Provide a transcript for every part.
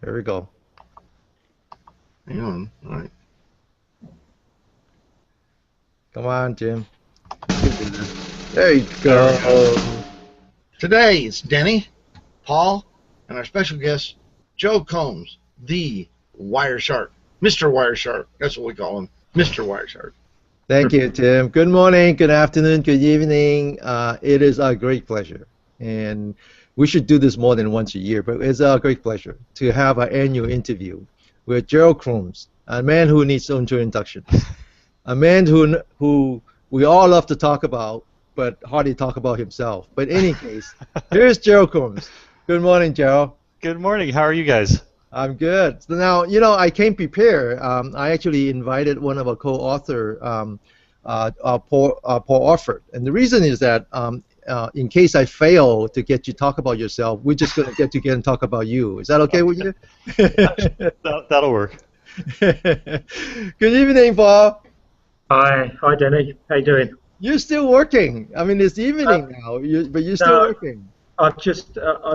There we go. Hang on. All right. Come on, Jim. There you go. Today it's Denny, Paul, and our special guest, Gerald Combs, the WireShark. Mr. WireShark. That's what we call him. Mr. WireShark. Thank you, Tim. Good morning, good afternoon, good evening. It is a great pleasure. And we should do this more than once a year, but it's a great pleasure to have an annual interview with Gerald Combs, a man who needs no introduction. A man who we all love to talk about, but hardly talk about himself. But in any case, here's Gerald Combs. Good morning, Gerald. Good morning. How are you guys? I'm good. So now, I came prepared. I actually invited one of our co-author, Paul Orford. And the reason is that in case I fail to get you to talk about yourself, we're just going to get together and talk about you. Is that okay with you? That'll work. Good evening, Paul. Hi, Denny. How you doing? You're still working. I mean, it's evening now, but you're still working. I've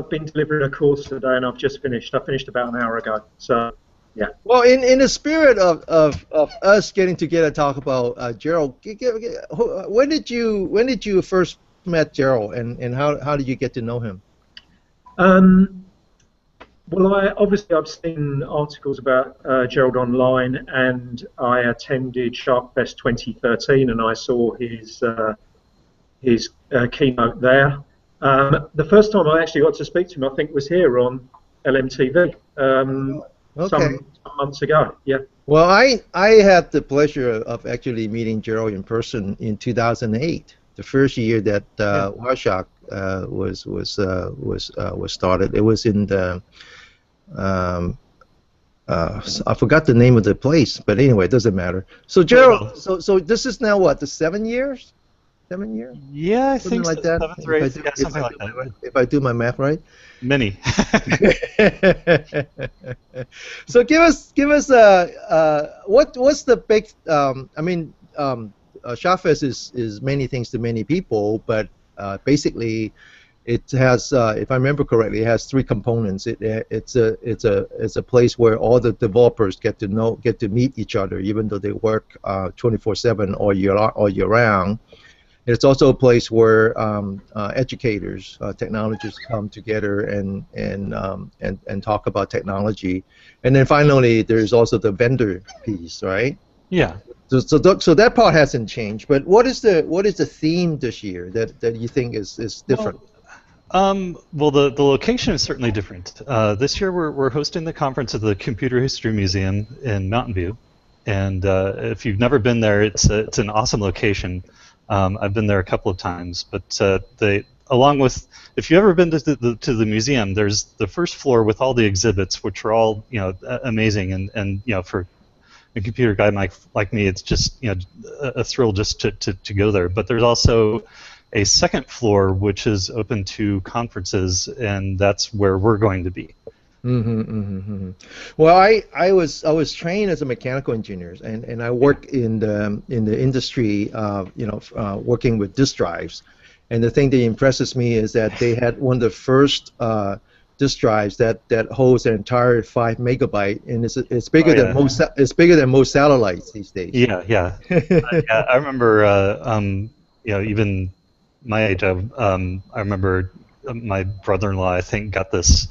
been delivering a course today, and I've just finished. I finished about an hour ago. So, yeah. Well, in the spirit of us getting together to talk about Gerald, when did you first met Gerald, and how did you get to know him? Well, I've seen articles about Gerald online, and I attended Sharkfest 2013, and I saw his keynote there. The first time I actually got to speak to him, I think, was here on LMTV some months ago. Yeah. Well, I had the pleasure of actually meeting Gerald in person in 2008, the first year that WireShark was started. It was in the I forgot the name of the place, but anyway, it doesn't matter. So Gerald, so this is now what, the 7 years? 7 years? Yeah, I think like that. 7th or 8th, yeah, something like that. If I do my math right. Many. So give us what's the big Sharkfest is many things to many people, but basically it has, if I remember correctly, it has three components. It's a place where all the developers get to meet each other, even though they work 24/7 all year round. It's also a place where educators, technologists come together and talk about technology. And then finally, there's also the vendor piece, right? Yeah. So that part hasn't changed. But what is the theme this year that you think is different? Well, the location is certainly different. This year we're hosting the conference at the Computer History Museum in Mountain View, and if you've never been there, it's an awesome location. I've been there a couple of times, but along with, if you've ever been to the museum, there's the first floor with all the exhibits, which are all amazing, and for a computer guy like me, it's just a thrill just to go there. But there's also a second floor which is open to conferences, and that's where we're going to be. Well, I was trained as a mechanical engineer, and I worked in the industry, working with disk drives. And the thing that impresses me is that they had one of the first disk drives that holds an entire 5 megabyte, and it's bigger than most satellites these days. Yeah. I remember, even my age, I remember my brother-in-law, I think, got this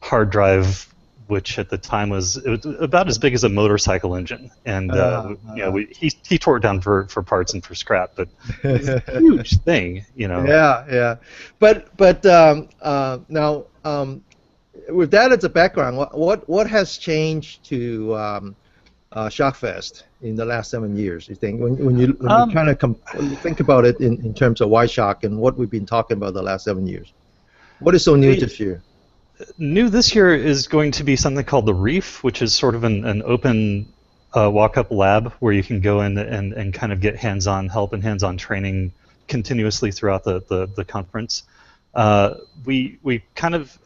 hard drive, which at the time was about as big as a motorcycle engine, and he tore it down for parts and for scrap, but it's a huge thing, Yeah. But now with that as a background, what has changed to Sharkfest in the last 7 years? You think when you kind of think about it in terms of WireShark and what we've been talking about the last 7 years, what is so new this year? New this year is going to be something called the Reef, which is sort of an open walk-up lab where you can go in and kind of get hands-on help and hands-on training continuously throughout the conference. We kind of,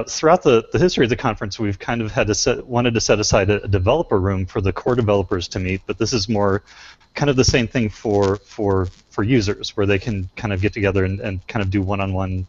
throughout the history of the conference, we've kind of wanted to set aside a developer room for the core developers to meet, but this is more kind of the same thing for users, where they can kind of get together and kind of do one-on-one,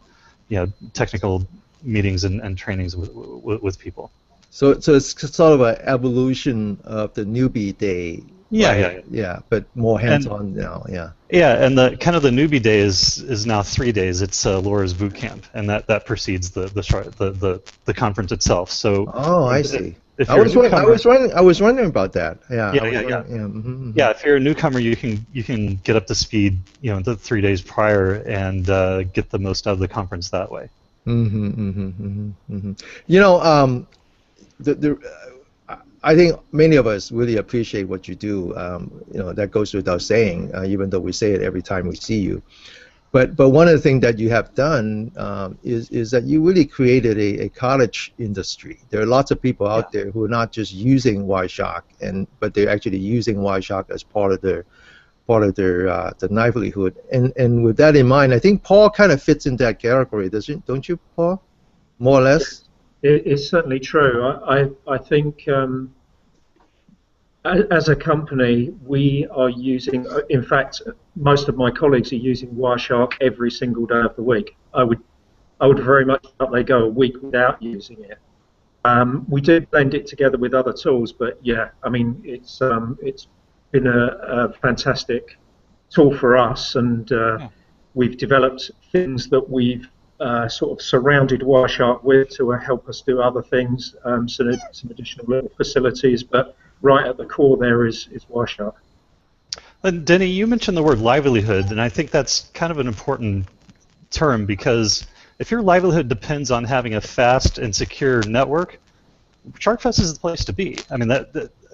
technical meetings and trainings with people. So it's sort of an evolution of the newbie day. Yeah, right? yeah. But more hands-on now. Yeah. Yeah, and the kind of the newbie day is now 3 days. It's Laura's boot camp, and that precedes the conference itself. So Oh, I see. if I you're was a newcomer, I was wondering about that. Yeah. Yeah, I was yeah, wondering- yeah. Mm-hmm. yeah, if you're a newcomer, you can get up to speed, the 3 days prior and get the most out of the conference that way. Mm-hmm, mm-hmm, mm-hmm, mm-hmm. You know, I think many of us really appreciate what you do. That goes without saying, even though we say it every time we see you. But one of the things that you have done is that you really created a cottage industry. There are lots of people out there who are not just using WireShark, but they're actually using WireShark as part of their the livelihood. And with that in mind, I think Paul kind of fits in that category, don't you, Paul? More or less. It's certainly true. I think as a company, we are using, in fact, most of my colleagues are using WireShark every single day of the week. I would very much doubt they go a week without using it. We do blend it together with other tools, but yeah, I mean, it's been a fantastic tool for us, and we've developed things that we've sort of surrounded WireShark with to help us do other things, some additional little facilities, but right at the core there is WireShark. And Denny, you mentioned the word livelihood, and I think that's kind of an important term, because if your livelihood depends on having a fast and secure network, Sharkfest is the place to be. I mean,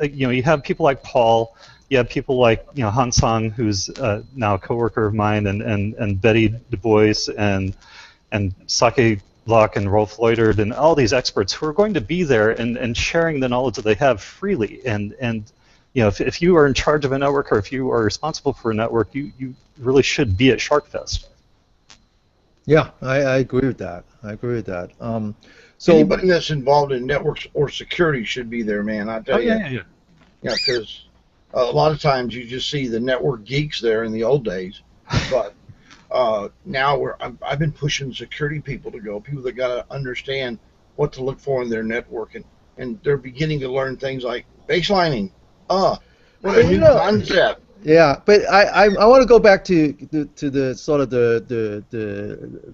you have people like Paul, you have people like Han Song, who's now a coworker of mine, and Betty Du Bois, and Sake Locke and Rolf Leutert, and all these experts who are going to be there and sharing the knowledge that they have freely. And if you are in charge of a network, or if you are responsible for a network, you really should be at Sharkfest. Yeah, I agree with that. So anybody that's involved in networks or security should be there, man. I tell you. Yeah. Yeah, because a lot of times you just see the network geeks there in the old days, but now I've been pushing security people to go, people that got to understand what to look for in their network, and they're beginning to learn things like baselining. What a new concept. Yeah, but I want to go back to the sort of the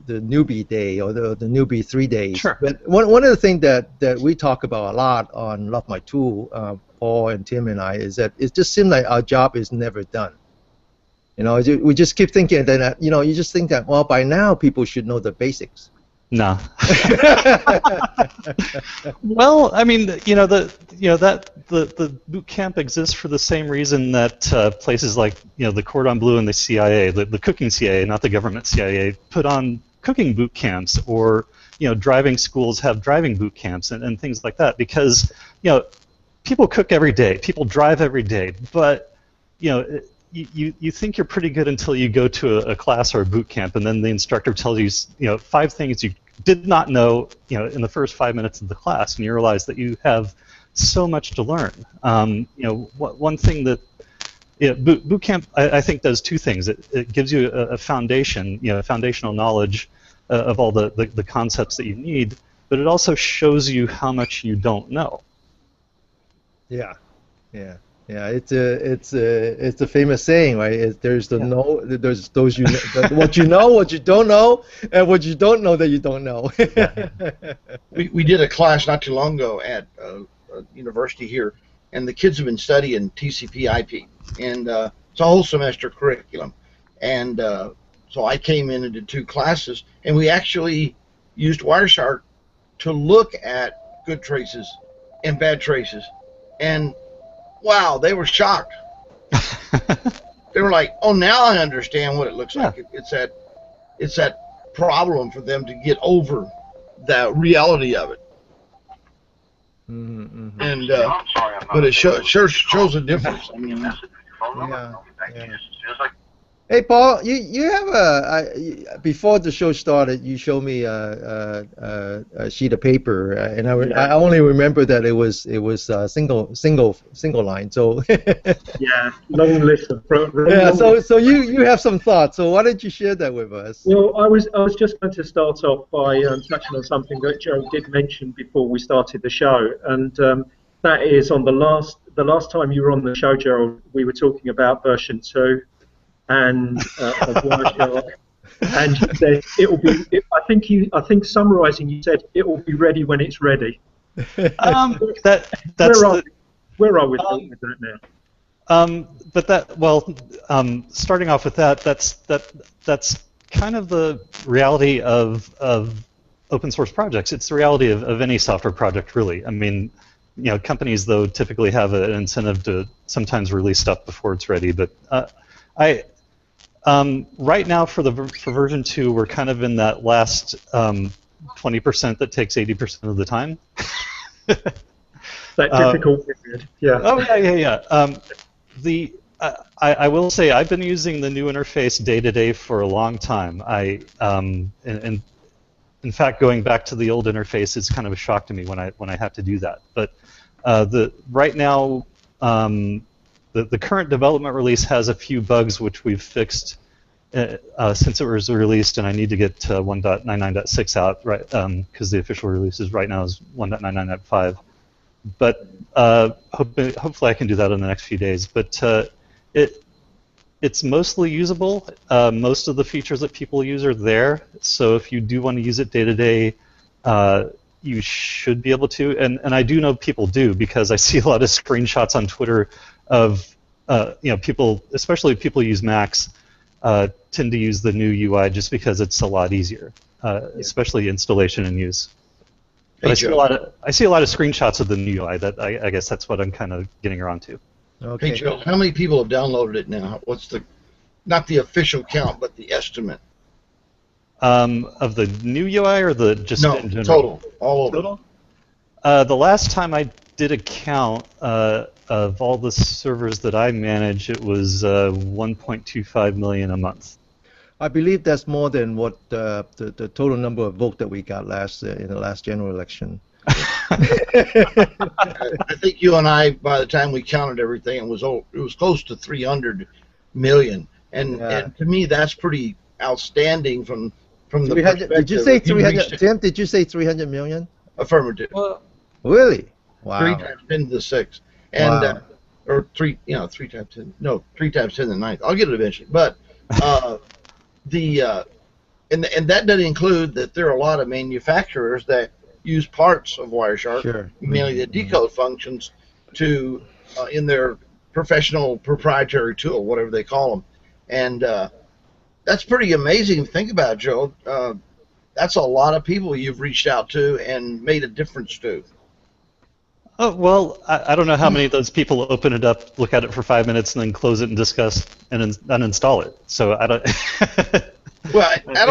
newbie day, or the newbie 3 days. Sure. But one of the things that we talk about a lot on LoveMyTool, Paul and Tim and I, is that it just seems like our job is never done. We just keep thinking that you just think that, well, by now people should know the basics. No. Well, I mean, the boot camp exists for the same reason that places like the Cordon Bleu and the CIA, the cooking CIA, not the government CIA, put on cooking boot camps, or driving schools have driving boot camps and things like that, because people cook every day, people drive every day, but you think you're pretty good until you go to a class or a boot camp, and then the instructor tells you 5 things you did not know in the first 5 minutes of the class, and you realize that you have so much to learn. One thing that boot camp I think does 2 things. It gives you a foundation, foundational knowledge of all the concepts that you need, but it also shows you how much you don't know. Yeah. It's a famous saying, right? There's there's those what you know, what you don't know, and what you don't know that you don't know. We did a class not too long ago at a university here, and the kids have been studying TCP/IP, and it's a whole semester curriculum, and so I came in and did 2 classes, and we actually used WireShark to look at good traces and bad traces, and wow, they were shocked. They were like, "Oh, now I understand what it looks like." It's that problem for them to get over the reality of it. Mm-hmm. And but it sure shows a difference. I mean, Hey Paul, you have before the show started, you showed me a sheet of paper, and I only remember that it was single line. So Yeah, long list of yeah, long so you have some thoughts. So why don't you share that with us? Well, I was just going to start off by touching on something that Gerald did mention before we started the show, and that is on the last time you were on the show, Gerald, we were talking about version 2 and of WireShark, and you said it will be. I think summarising, you said it will be ready when it's ready. That's Where are we with that now? But starting off with that's kind of the reality of open source projects. It's the reality of any software project, really. I mean, companies though typically have an incentive to sometimes release stuff before it's ready. But right now for version 2, we're kind of in that last 20% that takes 80% of the time. That difficult period, yeah. Oh yeah. I will say I've been using the new interface day to day for a long time. In fact, going back to the old interface is kind of a shock to me when I have to do that. But right now, the current development release has a few bugs which we've fixed since it was released, and I need to get 1.99.6 out, right? Because the official release right now is 1.99.5. But hopefully I can do that in the next few days. But it's mostly usable. Most of the features that people use are there. So if you do want to use it day to day, you should be able to. And I do know people do, because I see a lot of screenshots on Twitter of people, especially people who use Macs, tend to use the new UI just because it's a lot easier, especially installation and use. But I see a lot of screenshots of the new UI. That I guess that's what I'm kind of getting around to. Okay. Hey Joe, how many people have downloaded it now? What's not the official count, but the estimate? Of the new UI or the just in general? Total, all over. Total? The last time I did a count of all the servers that I manage, it was 1.25 million a month. I believe that's more than what the total number of votes that we got in the last general election. I think you and I, by the time we counted everything, it was close to 300 million, and to me that's pretty outstanding from the perspective. Did you say 300? Tim, did you say 300 million? Affirmative. Really? Wow. 3 times 10 to the 6th, and or 3 times 10. No, 3 times 10 to the 9th. I'll get it eventually, but. And that doesn't include that there are a lot of manufacturers that use parts of WireShark, mainly the decode functions, to in their professional proprietary tool, whatever they call them, and that's pretty amazing to think about, Joe. That's a lot of people you've reached out to and made a difference to. Oh, well, I don't know how many of those people open it up, look at it for 5 minutes, and then close it and discuss and uninstall it. So I don't. Well, I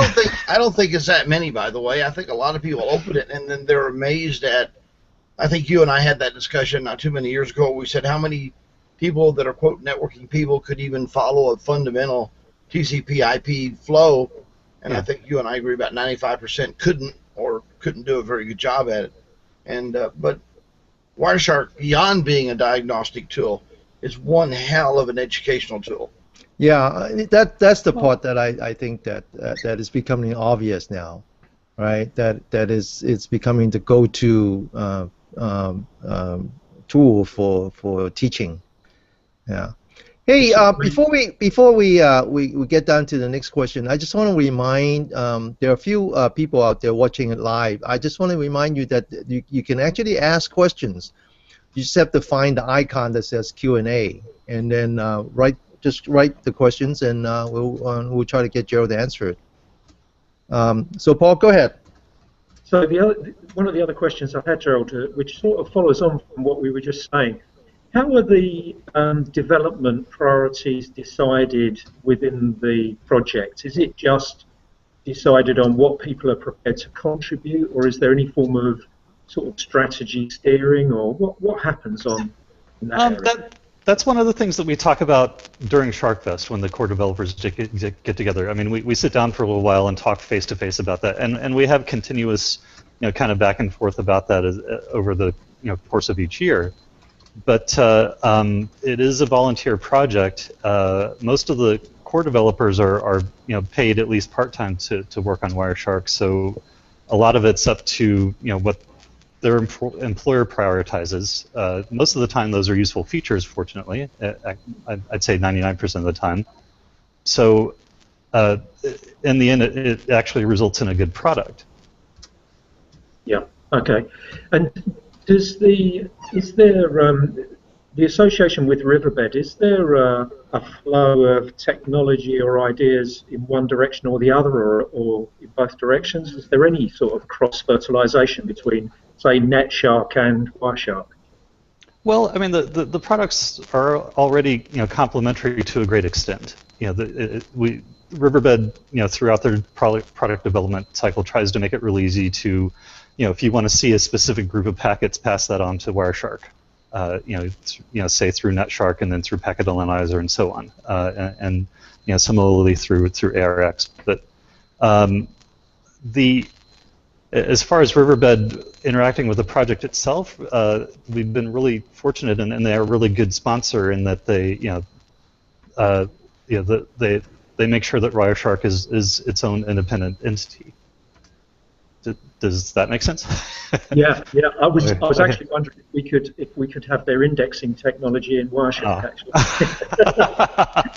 don't think it's that many, by the way. I think a lot of people open it and then they're amazed at. I think you and I had that discussion not too many years ago. We said how many people that are quote networking people could even follow a fundamental TCP/IP flow, and I think you and I agree about 95% couldn't do a very good job at it, and but. WireShark, beyond being a diagnostic tool, is one hell of an educational tool. Yeah, that's the part that I think that is becoming obvious now, right? It's becoming the go-to tool for teaching. Yeah. Hey, before we get down to the next question, I just want to remind there are a few people out there watching it live. I just want to remind you that you can actually ask questions. You just have to find the icon that says Q&A, and then just write the questions, and we'll try to get Gerald to answer it. So Paul, go ahead. So one of the other questions I had, Gerald, which sort of follows on from what we were just saying. How are the development priorities decided within the project? Is it just decided on what people are prepared to contribute, or is there any form of sort of strategy steering, or what happens in that area? That's one of the things that we talk about during Sharkfest when the core developers get together. I mean, we sit down for a little while and talk face to face about that, and we have continuous, kind of back and forth about that over the course of each year. But it is a volunteer project. Most of the core developers are paid at least part-time to work on WireShark, so a lot of it's up to what their employer prioritizes. Most of the time those are useful features, fortunately. I'd say 99% of the time. So in the end it actually results in a good product. Yeah, okay. And is there the association with Riverbed, is there a flow of technology or ideas in one direction or the other, or in both directions? Is there any sort of cross-fertilization between, say, NetShark and WireShark? Well, I mean, the products are already complementary to a great extent. Riverbed, throughout their product development cycle, tries to make it really easy to, if you want to see a specific group of packets, pass that on to WireShark. Say through NetShark and then through Packet Analyzer and so on, and similarly through ARX. But as far as Riverbed interacting with the project itself, we've been really fortunate, and they're a really good sponsor in that they they make sure that WireShark is its own independent entity. Does that make sense? Yeah. I was actually wondering if we could have their indexing technology in WireShark. Actually,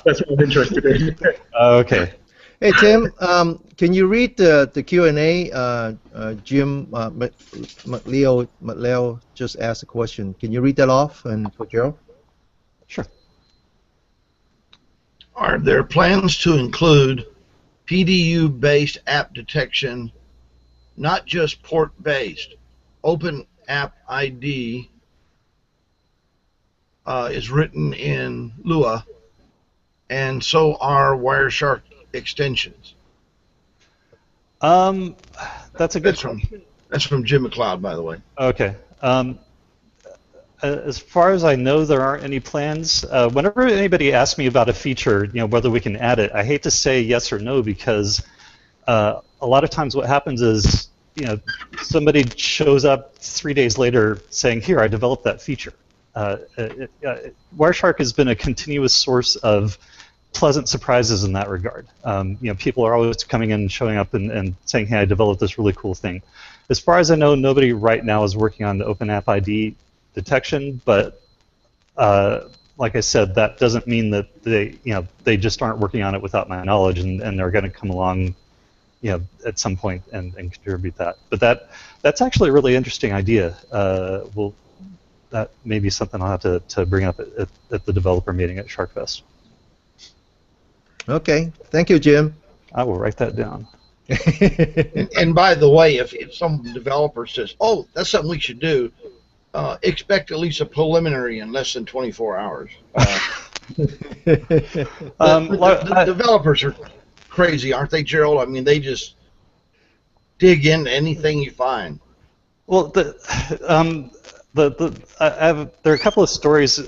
that's what I'm interested in. Okay. Hey Tim, can you read the Q&A? Jim McLeod just asked a question. Can you read that off and for Gerald? Sure. Are there plans to include PDU-based app detection, not just port-based? Open App ID is written in Lua, and so are WireShark extensions. That's a good question. That's from Jim McLeod, by the way. Okay. As far as I know, there aren't any plans. Whenever anybody asks me about a feature, whether we can add it, I hate to say yes or no, because a lot of times what happens is, somebody shows up 3 days later saying, "Here, I developed that feature." WireShark has been a continuous source of pleasant surprises in that regard. People are always coming in and showing up and saying, "Hey, I developed this really cool thing." As far as I know, nobody right now is working on the Open App ID detection, but like I said, that doesn't mean that they just aren't working on it without my knowledge, and they're going to come along at some point and contribute that. But that's actually a really interesting idea. That may be something I'll have to bring up at the developer meeting at Sharkfest. Okay, thank you, Jim. I will write that down. and by the way, if some developer says, "Oh, that's something we should do," expect at least a preliminary in less than 24 hours. The developers are crazy, aren't they, Gerald? I mean, they just dig into anything you find. Well, there are a couple of stories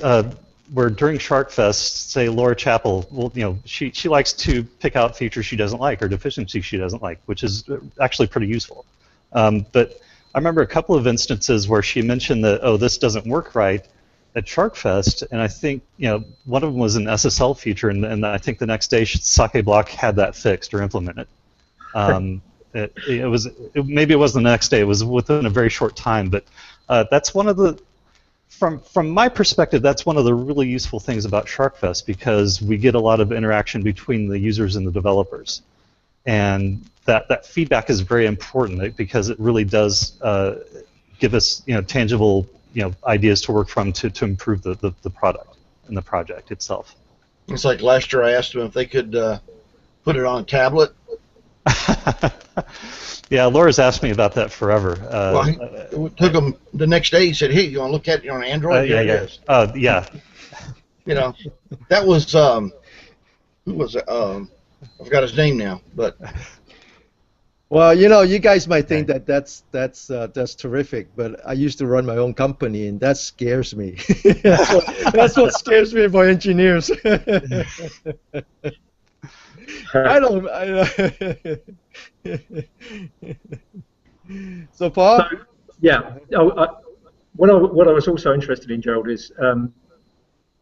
where during Sharkfest, say Laura Chappell, she likes to pick out features she doesn't like or deficiencies she doesn't like, which is actually pretty useful. But I remember a couple of instances where she mentioned that, "Oh, this doesn't work right," at Sharkfest, and I think one of them was an SSL feature, and I think the next day Sake Block had that fixed or implemented. Maybe it was the next day. It was within a very short time, but that's one of the, from my perspective, that's one of the really useful things about Sharkfest, because we get a lot of interaction between the users and the developers, and that feedback is very important because it really does give us tangible ideas to work from to improve the product and the project itself. It's like last year I asked them if they could put it on a tablet. Yeah, Laura's asked me about that forever. It took him the next day. He said, "Hey, you want to look at it on Android?" Yeah. Yeah. That was who was it? I forgot his name now, but Well, you guys might think that that's terrific, but I used to run my own company, and that scares me. That's what scares me about engineers. I don't. So, So, Paul? yeah. What I was also interested in, Gerald, is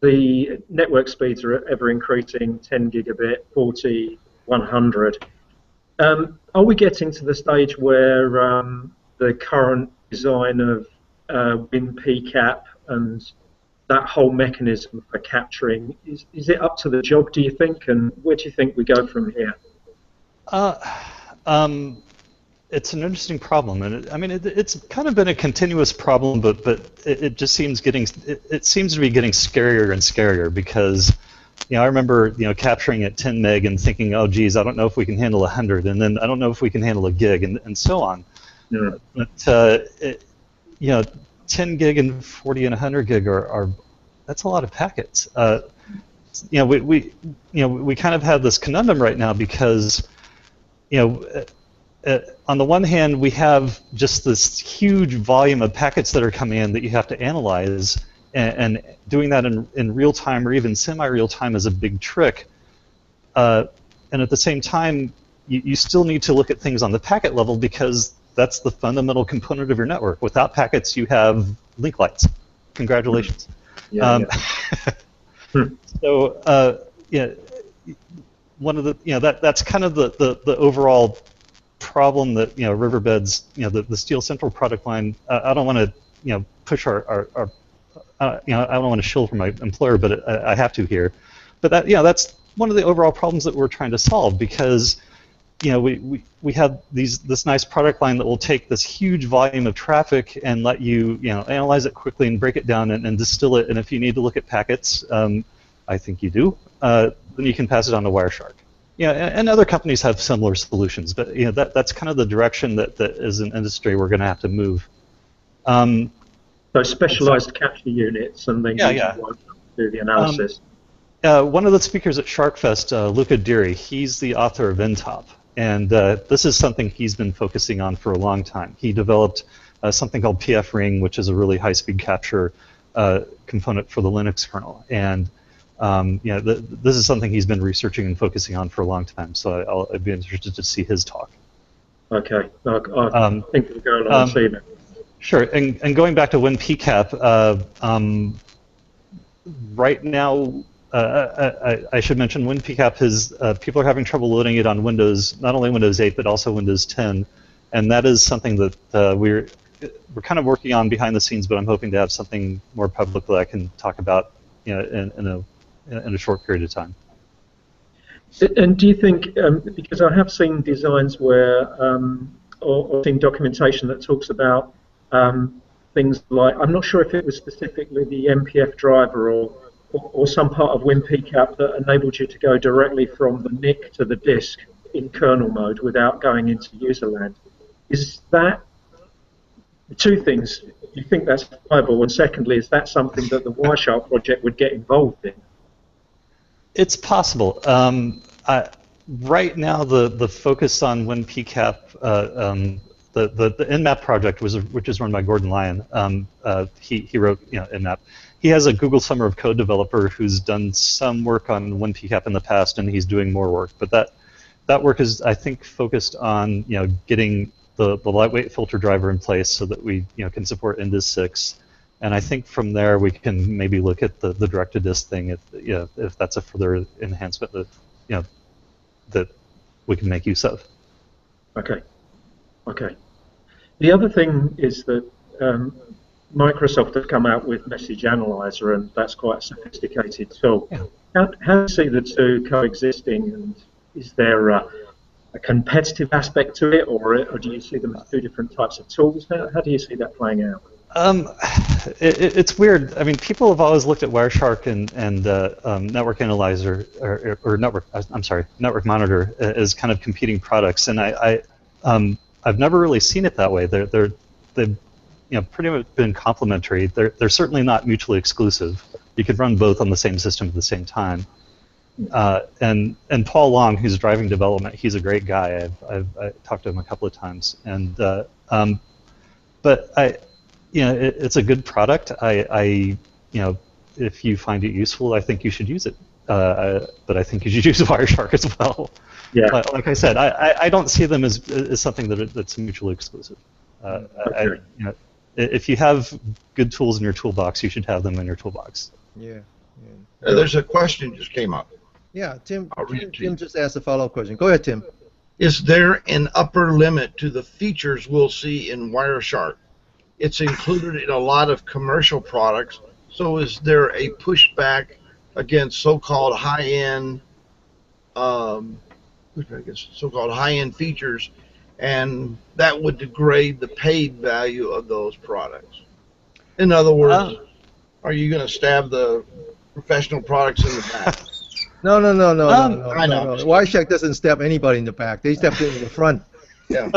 the network speeds are ever increasing, 10 gigabit, 40, 100. Are we getting to the stage where the current design of WhenPcap and that whole mechanism for capturing, is it up to the job, do you think, and where do you think we go from here? It's an interesting problem, and it's kind of been a continuous problem, but it just seems it seems to be getting scarier and scarier because, I remember capturing at 10 meg and thinking, oh geez, I don't know if we can handle 100, and then I don't know if we can handle a gig, and so on. Yeah. But 10 gig and 40 and 100 gig are that's a lot of packets. We kind of have this conundrum right now because on the one hand, we have just this huge volume of packets that are coming in that you have to analyze, and doing that in real time or even semi-real time is a big trick. And at the same time, you still need to look at things on the packet level because that's the fundamental component of your network. Without packets, you have link lights. Congratulations. Yeah, So one of the that's kind of the overall problem that Riverbed's the Steel Central product line. I don't want to push our I don't want to shill for my employer, but I have to here. But that's one of the overall problems that we're trying to solve because we have this nice product line that will take this huge volume of traffic and let you analyze it quickly and break it down and distill it. And if you need to look at packets, I think you do, then you can pass it on to WireShark. And other companies have similar solutions, but that's kind of the direction that as an industry we're going to have to move. So specialized capture units and then do the analysis. One of the speakers at Sharkfest, Luca Deary, he's the author of Interop, and this is something he's been focusing on for a long time. He developed something called PF Ring, which is a really high-speed capture component for the Linux kernel, and this is something he's been researching and focusing on for a long time. So I'd be interested to see his talk. Okay, I think we'll go along and see that. Sure, and going back to WhenPcap, right now, I should mention WhenPcap is people are having trouble loading it on Windows, not only Windows 8 but also Windows 10, and that is something that we're kind of working on behind the scenes. But I'm hoping to have something more public that I can talk about, in a short period of time. And do you think, because I have seen designs where, or seen documentation that talks about things like, I'm not sure if it was specifically the MPF driver or some part of WhenPcap that enabled you to go directly from the NIC to the disk in kernel mode without going into user land. Is that, two things, do you think that's viable? And secondly, is that something that the WireShark project would get involved in? It's possible. Right now, the focus on WhenPcap, the Nmap project, which is run by Gordon Lyon. He wrote Nmap. He has a Google Summer of Code developer who's done some work on WhenPcap in the past, and he's doing more work. But that work is, I think, focused on getting the lightweight filter driver in place so that we can support Indus 6. And I think from there we can maybe look at the direct-to-disk thing if that's a further enhancement that that we can make use of. Okay. Okay. The other thing is that Microsoft have come out with Message Analyzer, and that's quite a sophisticated tool. Yeah. How do you see the two coexisting, and is there a competitive aspect to it, or do you see them as two different types of tools? How do you see that playing out? It's weird. I mean, people have always looked at WireShark and Network Analyzer or Network Monitor as kind of competing products, and I've never really seen it that way. They've pretty much been complementary. They're certainly not mutually exclusive. You could run both on the same system at the same time. And Paul Long, who's driving development, he's a great guy. I've talked to him a couple of times, and but it's a good product. If you find it useful, I think you should use it. But I think you should use WireShark as well. Yeah. Like I said, I don't see them as something that's mutually exclusive. Okay. If you have good tools in your toolbox, you should have them in your toolbox. Yeah. There's a question just came up. Yeah, Tim I'll read it to you. just asked a follow-up question. Go ahead, Tim. Is there an upper limit to the features we'll see in WireShark? It's included in a lot of commercial products, so is there a pushback against so-called high-end features, and that would degrade the paid value of those products? In other words, are you going to stab the professional products in the back? No. I know. WireShark doesn't stab anybody in the back. They stab it in the front. Yeah,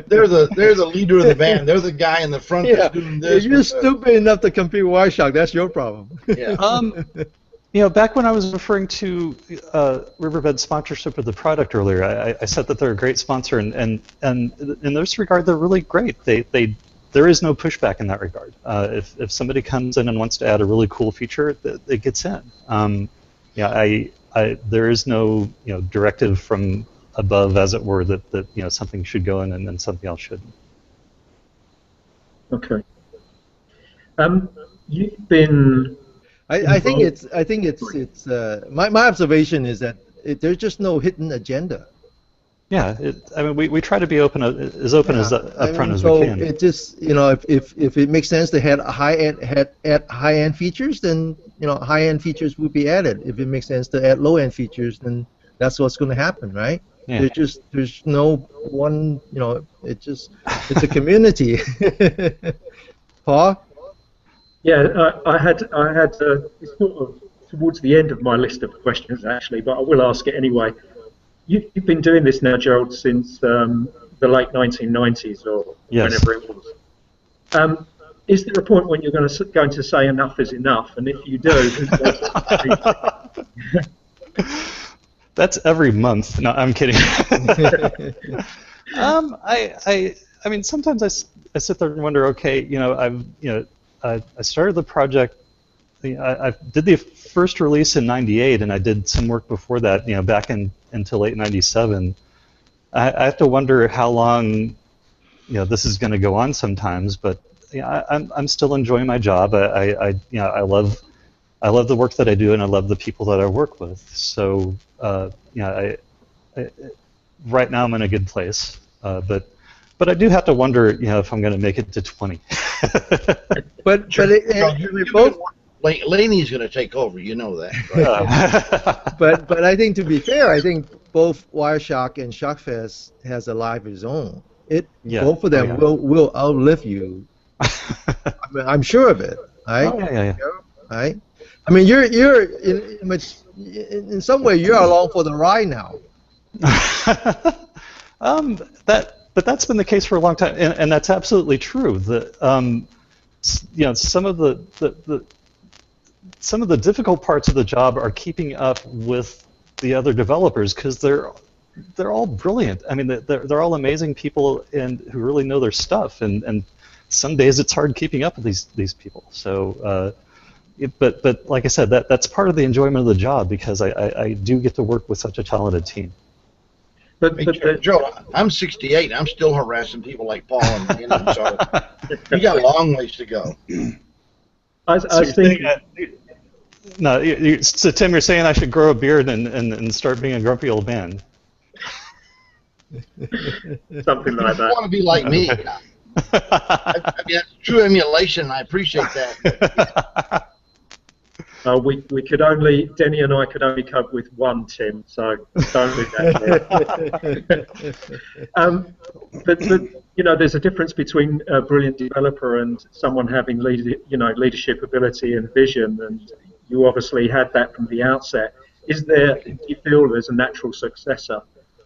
they're the leader of the band. They're the guy in the front that's doing this. If you're stupid enough to compete with WireShark, that's your problem. Yeah. Back when I was referring to Riverbed's sponsorship of the product earlier, I said that they're a great sponsor, and in this regard, they're really great. There is no pushback in that regard. If somebody comes in and wants to add a really cool feature, it gets in. There is no directive from above, as it were, that something should go in and then something else shouldn't. Okay. You've been. I think it's my observation is that there's just no hidden agenda. Yeah, we try to be open as upfront as we can. It just if it makes sense to add high-end features, then high-end features will be added. If it makes sense to add low-end features, then that's what's going to happen, right? Yeah. There's no one it's a community. Paul? Yeah, I had it's sort of towards the end of my list of questions actually, but I will ask it anyway. You've been doing this now, Gerald, since the late 1990s or whenever it was. Is there a point when you're going to say enough is enough? And if you do, who's going to That's every month. No, I'm kidding. I mean, sometimes I sit there and wonder. Okay, I started the project. I did the first release in '98, and I did some work before that. Back until late '97. I have to wonder how long, this is going to go on sometimes. But I'm still enjoying my job. I love the work that I do, and I love the people that I work with. So right now I'm in a good place. But I do have to wonder, if I'm going to make it to 20. Laney's going to take over. You know that. Right? but I think, to be fair, I think both WireShark and Sharkfest has a life of its own. Both of them will outlive you. I'm sure of it. Right? Oh, yeah. Right? I mean, you're in some way you're along for the ride now. But that's been the case for a long time, and that's absolutely true. Some of the difficult parts of the job are keeping up with the other developers because they're all brilliant. I mean, they're all amazing people and who really know their stuff. And some days it's hard keeping up with these people. So, but like I said, that's part of the enjoyment of the job because I do get to work with such a talented team. But Joe, I'm 68. I'm still harassing people like Paul and so you got a long ways to go. I think. No, so Tim, you're saying I should grow a beard and start being a grumpy old man. Something like that. You want to be like me? I mean, that's true emulation. I appreciate that. We could only, Denny and I could only cope with one Tim, so don't do that. But there's a difference between a brilliant developer and someone having leadership ability and vision, and you obviously had that from the outset. Do you feel there's a natural successor?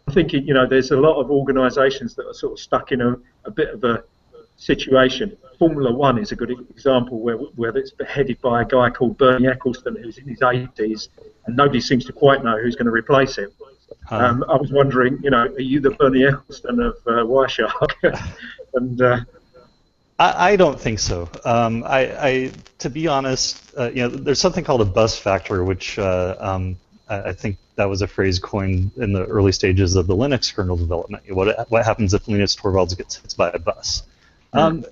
I think there's a lot of organisations that are sort of stuck in a bit of a situation. Formula One is a good example where it's headed by a guy called Bernie Eccleston, who's in his 80s, and nobody seems to quite know who's going to replace him. I was wondering, are you the Bernie Eccleston of WireShark? And I don't think so. To be honest, there's something called a bus factor, which I think that was a phrase coined in the early stages of the Linux kernel development. What happens if Linus Torvalds gets hit by a bus? We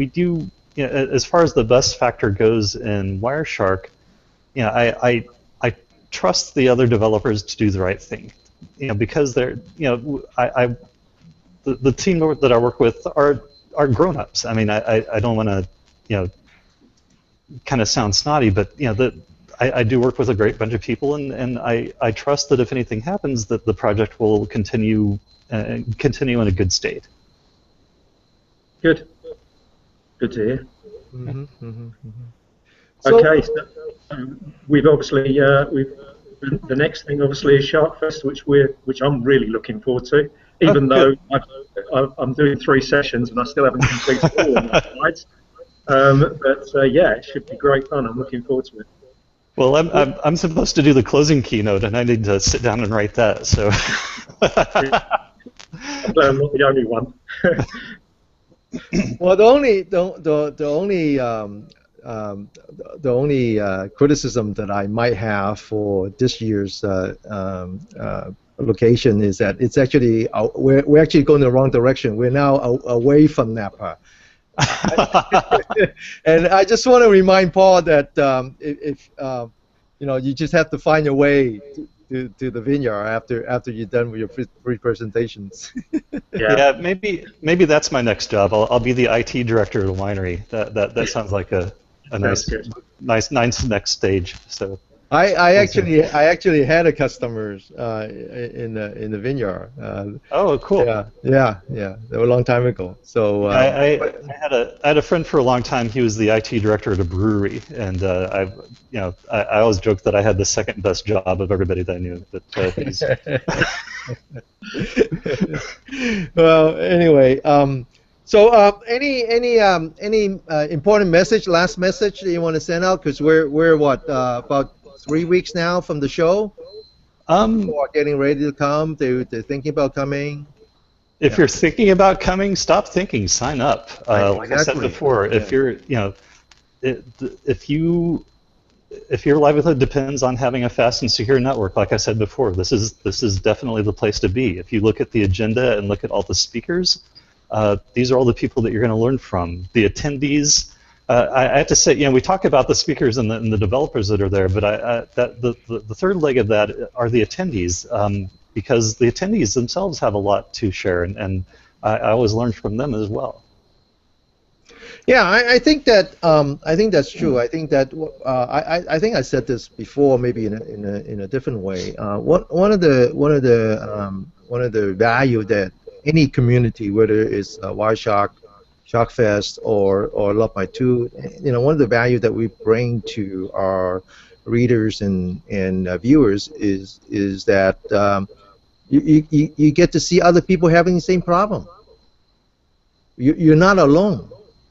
do. As far as the bus factor goes in WireShark, I trust the other developers to do the right thing, because they're, the team that I work with are grown-ups. I mean, I don't want to, kind of sound snotty, but I do work with a great bunch of people, and I trust that if anything happens, that the project will continue in a good state. Good to hear. Mm-hmm, mm-hmm, mm-hmm. Okay, so we've obviously the next thing obviously is Sharkfest, which I'm really looking forward to. Even though I'm doing 3 sessions and I still haven't completed all of my slides, but yeah, it should be great fun. I'm looking forward to it. Well, I'm supposed to do the closing keynote, and I need to sit down and write that. So I'm glad I'm not the only one. Well, the only criticism that I might have for this year's location is that it's actually we're actually going the wrong direction. We're now away from Napa. And I just want to remind Paul that if you just have to find your way to the vineyard after you're done with your free presentations. Yeah, maybe that's my next job. I'll be the IT director of the winery. That sounds like a nice next stage. So I actually had a customers in the vineyard. Oh, cool. Yeah. That was a long time ago. So I had a friend for a long time. He was the IT director at a brewery, and I always joked that I had the second best job of everybody that I knew. Well, anyway. So, any important last message that you want to send out? Because we're what about 3 weeks now from the show. People are getting ready to come. They're thinking about coming. If you're thinking about coming, stop thinking. Sign up. Like I said before, if you're if your livelihood depends on having a fast and secure network, like I said before, this is definitely the place to be. If you look at the agenda and look at all the speakers. These are all the people that you're going to learn from. The attendees, I have to say, we talk about the speakers and the developers that are there, but the third leg of that are the attendees, because the attendees themselves have a lot to share, and I always learn from them as well. Yeah, I think that's true. I think that I think I said this before, maybe in a different way. One of the value that any community, whether it's WireShark, Sharkfest, or LoveMyTool, one of the value that we bring to our readers and viewers is that you get to see other people having the same problem. You're not alone.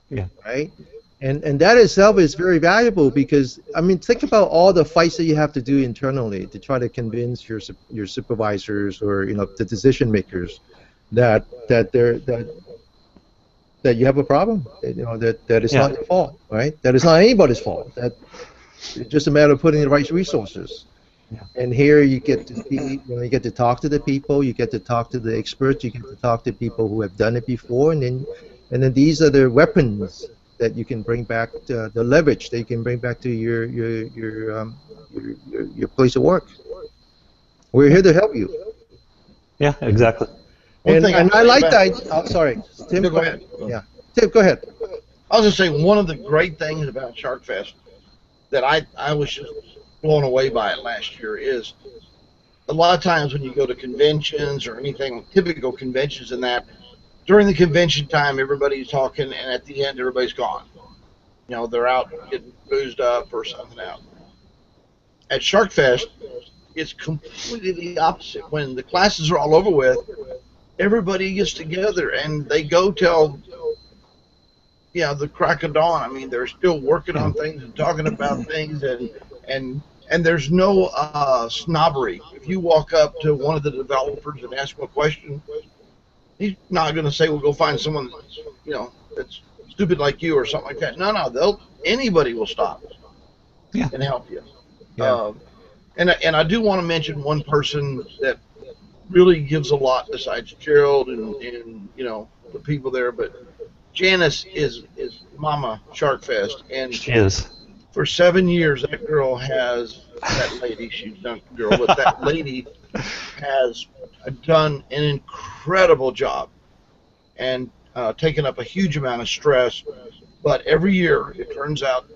Yeah. Right. And that itself is very valuable, because I mean, think about all the fights that you have to do internally to try to convince your supervisors or the decision makers that you have a problem, that it's not your fault, right? That it's not anybody's fault. That it's just a matter of putting the right resources. Yeah. And here you get to see, you get to talk to the people, you get to talk to the experts, you get to talk to people who have done it before, and then these are the weapons that you can bring back, the leverage that you can bring back to your place of work. We're here to help you. Yeah, exactly. And I like that. Oh, sorry, Tim. No, go ahead. Yeah, Tim, go ahead. I was just saying, one of the great things about Sharkfest that I was just blown away by it last year is a lot of times when you go to conventions or anything, typical conventions and that, during the convention time, everybody's talking, and at the end, everybody's gone. They're out getting boozed up or something else. At Sharkfest, it's completely the opposite. When the classes are all over with, everybody gets together and they go tell yeah, the crack of dawn. I mean, they're still working on things and talking about things, and there's no snobbery. If you walk up to one of the developers and ask him a question, he's not going to say, "Well, go find someone that's, that's stupid like you," or something like that. No, anybody will stop and help you. Yeah. And I do want to mention one person that really gives a lot besides Gerald and the people there, but Janice is Mama Sharkfest, and She is. for 7 years that lady, she's not a girl, but that lady has done an incredible job and taken up a huge amount of stress. But every year, it turns out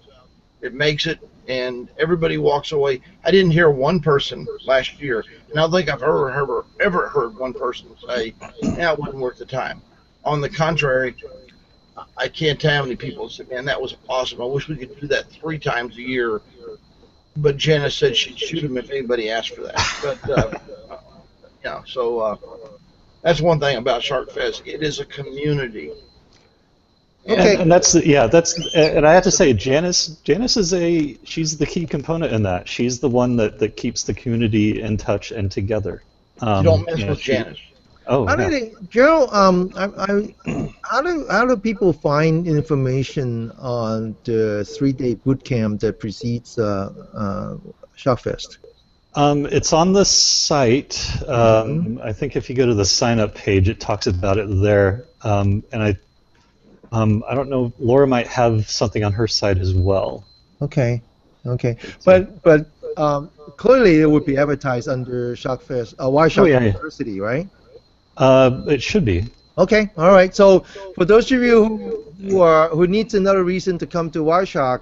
it makes it, and everybody walks away. I didn't hear one person last year, and I don't think I've ever heard one person say, "Yeah, it wasn't worth the time." On the contrary, I can't tell how many people said, "Man, that was awesome. I wish we could do that 3 times a year." But Janice said she'd shoot him if anybody asked for that. But so that's one thing about Sharkfest. It is a community. Okay. And and I have to say, Janice she's the key component in that. She's the one that keeps the community in touch and together. You don't mess with Janice. Oh, Gerald, how do people find information on the 3-day boot camp that precedes Sharkfest? It's on the site. I think if you go to the sign-up page, it talks about it there. And I don't know. Laura might have something on her site as well. Okay. But clearly it would be advertised under Sharkfest, WireShark University, right? It should be. Okay, all right. So for those of you who needs another reason to come to WireShark,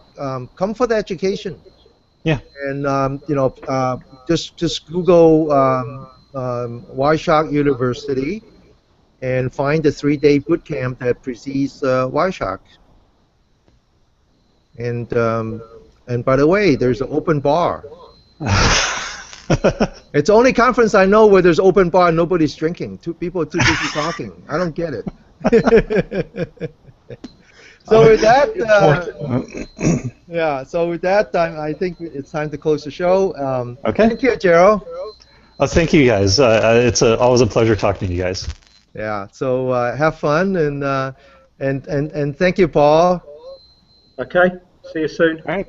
come for the education. Yeah. And just Google WireShark University and find the 3-day boot camp that precedes WireShark. And by the way, there's an open bar. It's the only conference I know where there's open bar and nobody's drinking. People are too busy talking. I don't get it. So with that, I think it's time to close the show. Okay. Thank you, Gerald. Oh, thank you, guys. It's always a pleasure talking to you guys. Yeah. So have fun and thank you, Paul. Okay. See you soon. All right.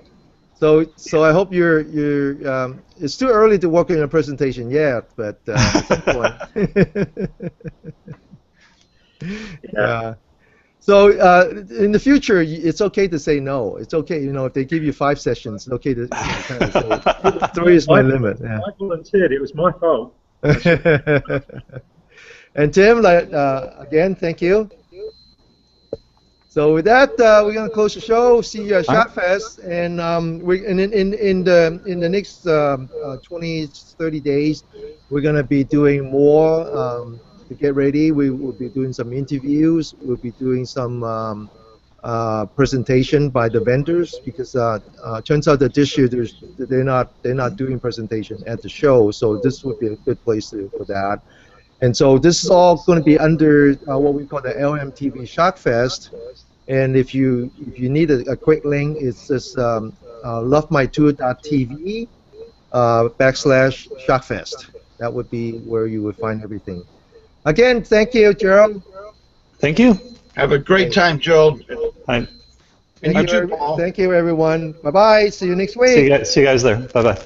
So I hope you're it's too early to work on a presentation yet, but at some point. Yeah. So in the future, it's okay to say no. It's okay, if they give you 5 sessions, it's okay to kind of say 3 is my limit. Yeah. I volunteered. It was my fault. And Tim, again, thank you. So with that, we're going to close the show. See you at Sharkfest, and in the next 20-30 days, we're going to be doing more. To get ready, we will be doing some interviews. We'll be doing some presentation by the vendors, because turns out that this year they're not doing presentation at the show. So this would be a good place for that. And so this is all going to be under what we call the LMTV Sharkfest. And if you need a quick link, it's just LoveMyTool.tv /Sharkfest. That would be where you would find everything. Again, thank you, Gerald. Thank you. Have a great time, Gerald. Hi. And you too, Paul. Thank you, everyone. Bye-bye. See you next week. See you guys there. Bye-bye.